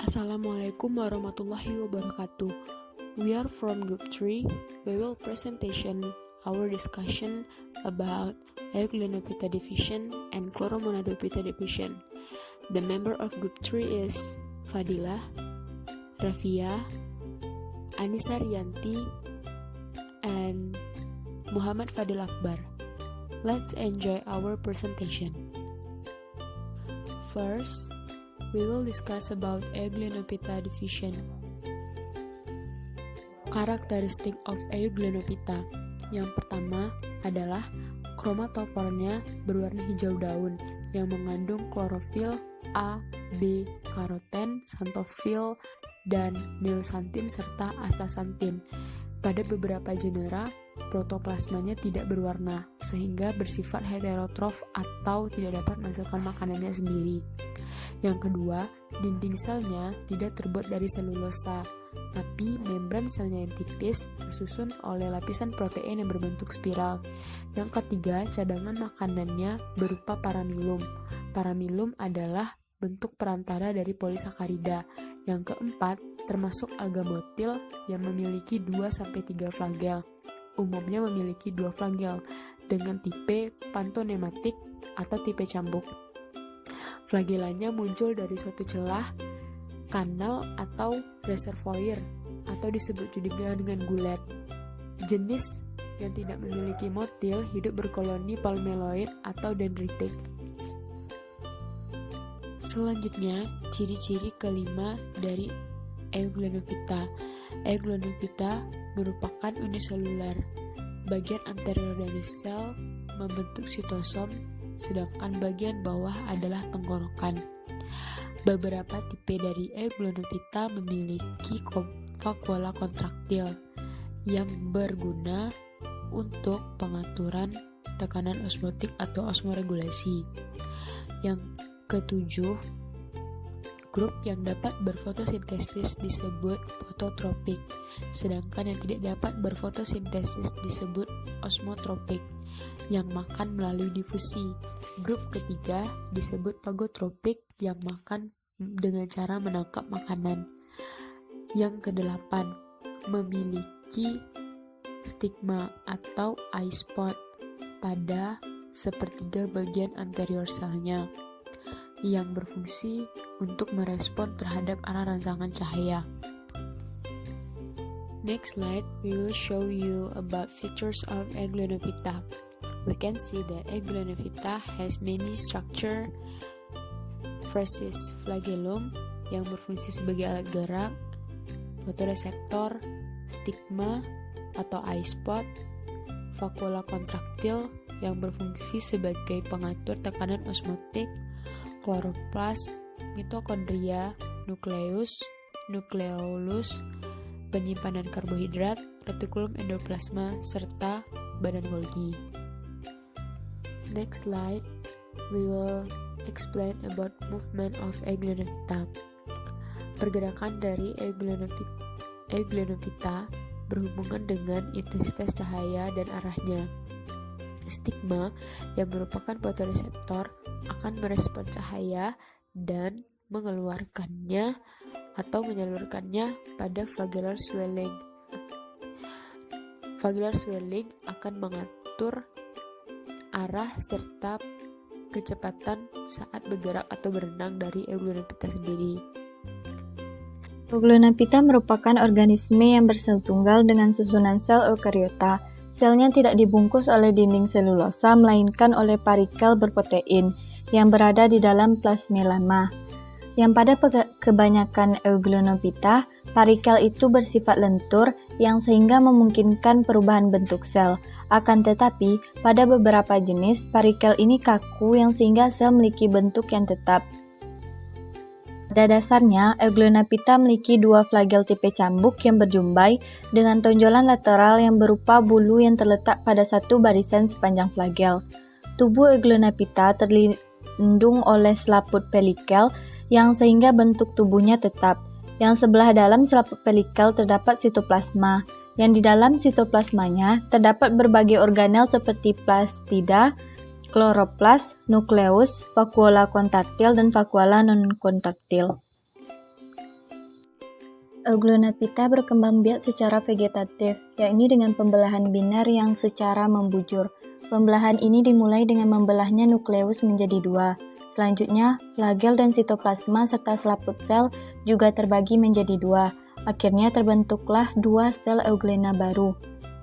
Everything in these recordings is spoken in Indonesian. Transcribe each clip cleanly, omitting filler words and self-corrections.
Assalamualaikum warahmatullahi wabarakatuh. We are from Group 3. We will presentation our discussion about Euglenophyta division and Chloromonadophyta division. The member of Group 3 is Fadila, Rafia, Anissa Rianti, and Muhammad Fadil Akbar. Let's enjoy our presentation. First, we will discuss about Euglenophyta division. Karakteristik of Euglenophyta. Yang pertama adalah kromatofornya berwarna hijau daun yang mengandung klorofil A, B, karoten, xanthofil, dan neosantin serta astaxanthin. Pada beberapa genera, protoplasmanya tidak berwarna sehingga bersifat heterotrof atau tidak dapat menghasilkan makanannya sendiri. Yang kedua, dinding selnya tidak terbuat dari selulosa, tapi membran selnya yang tipis tersusun oleh lapisan protein yang berbentuk spiral. Yang ketiga, cadangan makanannya berupa paramilum. Paramilum adalah bentuk perantara dari polisakarida. Yang keempat, termasuk alga motil yang memiliki 2-3 flagel. Umumnya memiliki 2 flagel dengan tipe pantonematik atau tipe cambuk. Flagelanya muncul dari suatu celah, kanal atau reservoir atau disebut juga dengan gulet. Jenis yang tidak memiliki motil hidup berkoloni palmeloid atau dendritik. Selanjutnya, ciri-ciri kelima dari Euglenophyta. Euglenophyta merupakan uniselular. Bagian anterior dari sel membentuk sitosom, sedangkan bagian bawah adalah tenggorokan. Beberapa tipe dari Euglenophyta memiliki vakuola kontraktil yang berguna untuk pengaturan tekanan osmotik atau osmoregulasi. Yang ketujuh, grup yang dapat berfotosintesis disebut fototropik, sedangkan yang tidak dapat berfotosintesis disebut osmotropik, yang makan melalui difusi. Grup ketiga disebut pagotropik, yang makan dengan cara menangkap makanan. Yang kedelapan, memiliki stigma atau eye spot pada sepertiga bagian anterior selnya, yang berfungsi untuk merespon terhadap arah rangsangan cahaya. Next slide, we will show you about features of Euglenophyta. We can see that Euglenophyta has many structure versus flagellum yang berfungsi sebagai alat gerak, fotoreseptor, stigma atau eye spot, vakuola kontraktil yang berfungsi sebagai pengatur tekanan osmotik, kloroplas, mitokondria, nukleus, nukleolus, penyimpanan karbohidrat, retikulum endoplasma, serta badan Golgi. Next slide, we will explain about movement of Euglenophyta. Pergerakan dari Euglenophyta berhubungan dengan intensitas cahaya dan arahnya. Stigma yang merupakan fotoreseptor akan merespon cahaya dan mengeluarkannya atau menyalurkannya pada flagellar swelling. Flagellar swelling akan mengatur arah serta kecepatan saat bergerak atau berenang dari Euglenophyta sendiri. Euglenophyta merupakan organisme yang bersel tunggal dengan susunan sel eukariota. Selnya tidak dibungkus oleh dinding selulosa, melainkan oleh parikel berprotein yang berada di dalam plasmelama. Yang pada kebanyakan Euglenophyta, parikel itu bersifat lentur yang sehingga memungkinkan perubahan bentuk sel. Akan tetapi, pada beberapa jenis, parikel ini kaku yang sehingga sel memiliki bentuk yang tetap. Pada dasarnya, Euglenophyta memiliki 2 flagel tipe cambuk yang berjumbai dengan tonjolan lateral yang berupa bulu yang terletak pada satu barisan sepanjang flagel. Tubuh Euglenophyta terlindung oleh selaput pelikel yang sehingga bentuk tubuhnya tetap. Yang sebelah dalam selaput pelikel terdapat sitoplasma. Yang di dalam sitoplasmanya terdapat berbagai organel seperti plastida, kloroplas, nukleus, vakuola kontraktil, dan vakuola non-kontraktil. Euglonapita berkembang biak secara vegetatif, yakni dengan pembelahan biner yang secara membujur. Pembelahan ini dimulai dengan membelahnya nukleus menjadi dua. Selanjutnya, flagel dan sitoplasma serta selaput sel juga terbagi menjadi dua. Akhirnya terbentuklah dua sel euglena baru.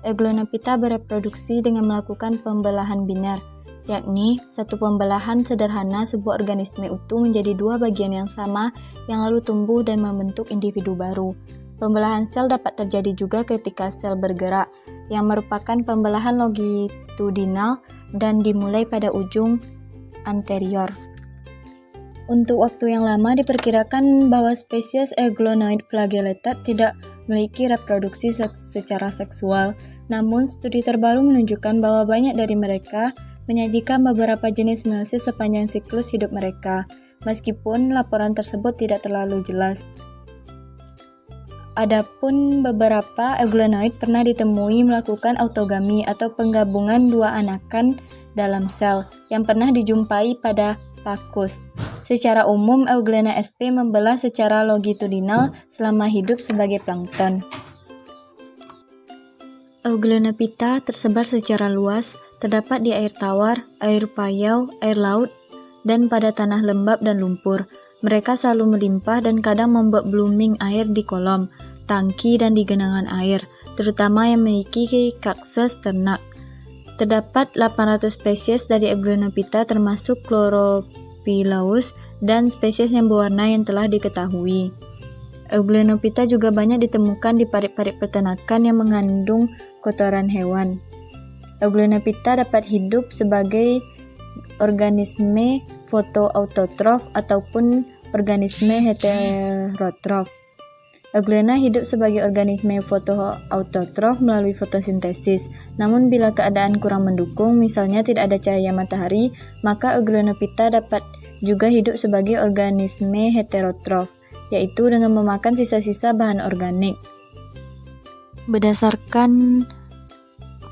Euglonapita bereproduksi dengan melakukan pembelahan biner, yakni satu pembelahan sederhana sebuah organisme utuh menjadi dua bagian yang sama yang lalu tumbuh dan membentuk individu baru. Pembelahan sel dapat terjadi juga ketika sel bergerak, yang merupakan pembelahan longitudinal dan dimulai pada ujung anterior. Untuk waktu yang lama diperkirakan bahwa spesies Euglonoid flagellata tidak memiliki reproduksi secara seksual, namun studi terbaru menunjukkan bahwa banyak dari mereka menyajikan beberapa jenis meiosis sepanjang siklus hidup mereka, meskipun laporan tersebut tidak terlalu jelas. Adapun beberapa Euglonoid pernah ditemui melakukan autogami atau penggabungan dua anakan dalam sel yang pernah dijumpai pada Pakus. Secara umum, Euglena sp membelah secara longitudinal selama hidup sebagai plankton. Euglonapita tersebar secara luas, terdapat di air tawar, air payau, air laut, dan pada tanah lembab dan lumpur. Mereka selalu melimpah dan kadang membuat blooming air di kolom, tangki, dan di genangan air, terutama yang memiliki kakses ternak. Terdapat 800 spesies dari Euglonapita termasuk Chlorophyllaeus dan spesies yang berwarna yang telah diketahui. Euglonapita juga banyak ditemukan di parit-parit peternakan yang mengandung kotoran hewan. Euglonapita dapat hidup sebagai organisme fotoautotrof ataupun organisme heterotrof. Euglena hidup sebagai organisme fotoautotrof melalui fotosintesis. Namun bila keadaan kurang mendukung, misalnya tidak ada cahaya matahari, maka Euglonapita dapat juga hidup sebagai organisme heterotrof, yaitu dengan memakan sisa-sisa bahan organik. Berdasarkan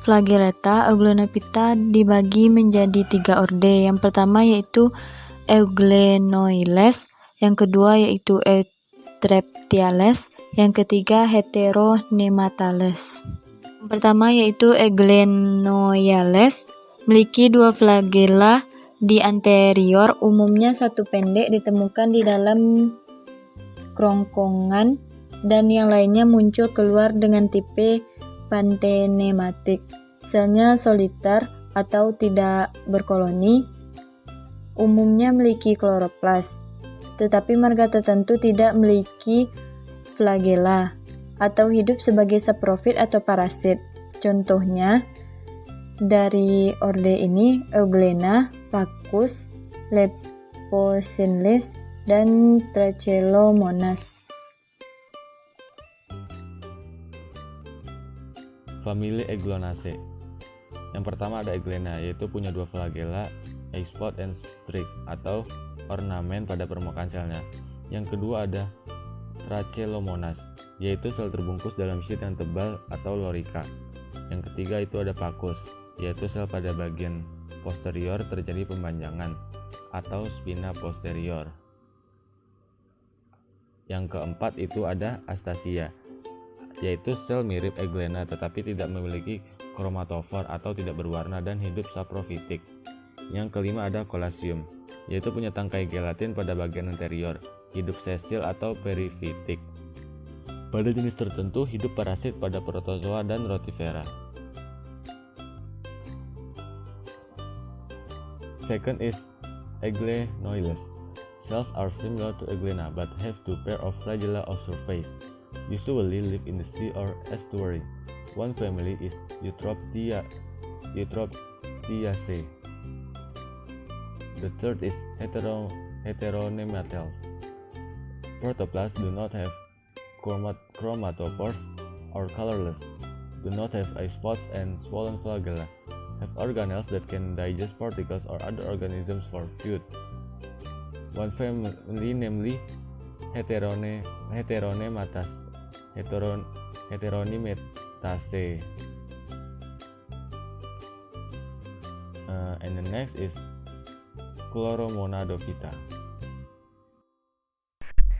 flagellata, Euglonapita dibagi menjadi 3 orde. Yang pertama yaitu Euglenoiles, yang kedua yaitu Eutreptiales, yang ketiga Heteronematales. Yang pertama yaitu Euglenoiales, memiliki 2 flagella di anterior, umumnya satu pendek ditemukan di dalam kerongkongan dan yang lainnya muncul keluar dengan tipe pantenematik. Selnya soliter atau tidak berkoloni, umumnya memiliki kloroplas, tetapi marga tertentu tidak memiliki flagella atau hidup sebagai saprofit atau parasit. Contohnya dari orde ini Euglena, Pakus, Leposinlis, dan Trachelomonas. Famili Euglonaceae. Yang pertama ada Euglena, yaitu punya 2 flagella, spot and streak atau ornamen pada permukaan selnya. Yang kedua ada Trachelomonas, yaitu sel terbungkus dalam sheet yang tebal atau lorica. Yang ketiga itu ada Pakus, yaitu sel pada bagian posterior terjadi pempanjangan atau spina posterior. Yang keempat itu ada Astasia, yaitu sel mirip Euglena tetapi tidak memiliki kromatofor atau tidak berwarna dan hidup saprofitik. Yang kelima ada Colacium, yaitu punya tangkai gelatin pada bagian anterior, hidup sesil atau perifitik. Pada jenis tertentu hidup parasit pada protozoa dan rotifera. Second is Euglenoides. Cells are similar to Euglena but have 2 pair of flagella of surface. Usually live in the sea or estuary. One family is Eutroptiaceae. The third is Heteronematales. Protoplasts do not have chromatophores or colorless, do not have eye spots and swollen flagella, have organelles that can digest particles or other organisms for food. One family, namely Heteronemataceae. And the next is Chloromonadophyta.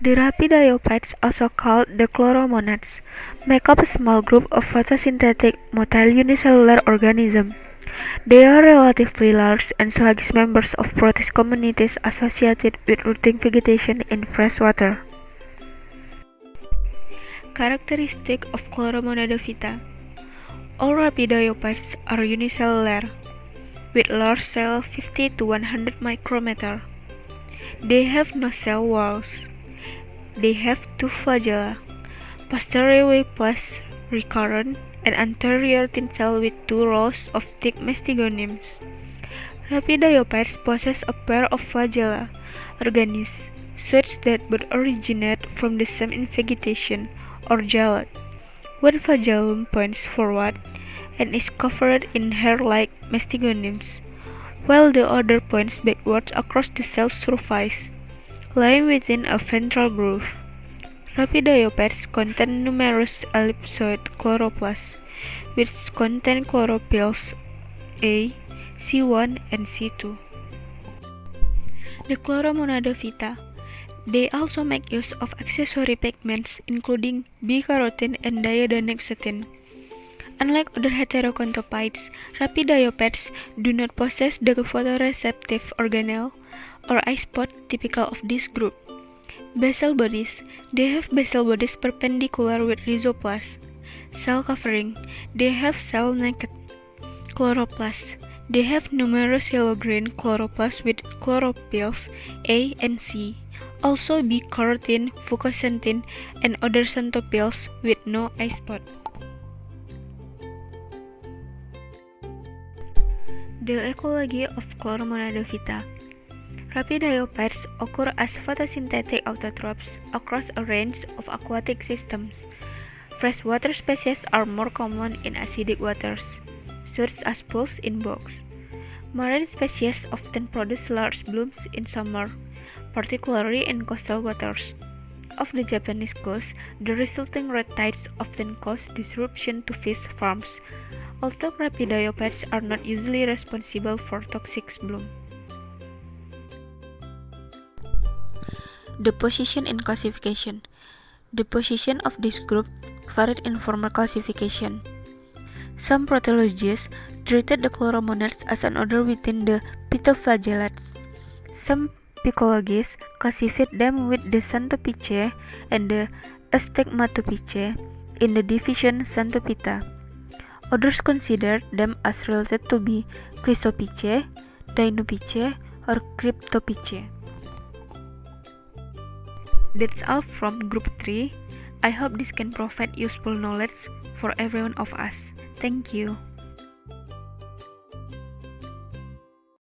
The Rapidiophytes, also called the chloromonads, make up a small group of photosynthetic motile unicellular organisms. They are relatively large and sluggish members of protist communities associated with rooting vegetation in fresh water. Characteristic of Chloromonadophyta. All Rapidiophytes are unicellular, with large cell 50 to 100 micrometer. They have no cell walls. They have two flagella, posterior plus recurrent, and anterior thin cell with two rows of thick mestigoniums. Rapidiophytes possess a pair of flagella, organis, such that both originate from the same invegetation, or jalad. One flagellum points forward and is covered in hair-like mestigoniums, while the other points backwards across the cell surface, lying within a ventral groove. Rapidiophytes contain numerous ellipsoid chloroplasts, which contain chlorophylls A, C1, and C2. The Chloromonadophyta. They also make use of accessory pigments including B-carotene and diadenexotin. Unlike other heterocontophytes, Rapidiophytes do not possess the photoreceptive organelle or eye spot typical of this group. Basal bodies. They have basal bodies perpendicular with rhizoplasts. Cell covering. They have cell-naked chloroplasts. They have numerous yellow-green chloroplasts with chlorophylls A and C. Also B-carotene, fucoxanthin, and other xanthophylls with no eye spot. The ecology of Chloromonadophyta. Rapidiophytes occur as photosynthetic autotrophs across a range of aquatic systems. Freshwater species are more common in acidic waters, such as pools in bogs. Marine species often produce large blooms in summer, particularly in coastal waters. Off the Japanese coast, the resulting red tides often cause disruption to fish farms, although Rapidiophytes are not usually responsible for toxic bloom. The position in classification. The position of this group varied in formal classification. Some protologists treated the chloromonads as an order within the Phytophagellates. Some phycologists classified them with the Xanthophyceae and the Astigmatophyceae in the division Xanthophyta. Others considered them as related to be Chrysophyceae, Dinophyceae, or Cryptophyceae. That's all from Group 3. I hope this can provide useful knowledge for every one of us. Thank you.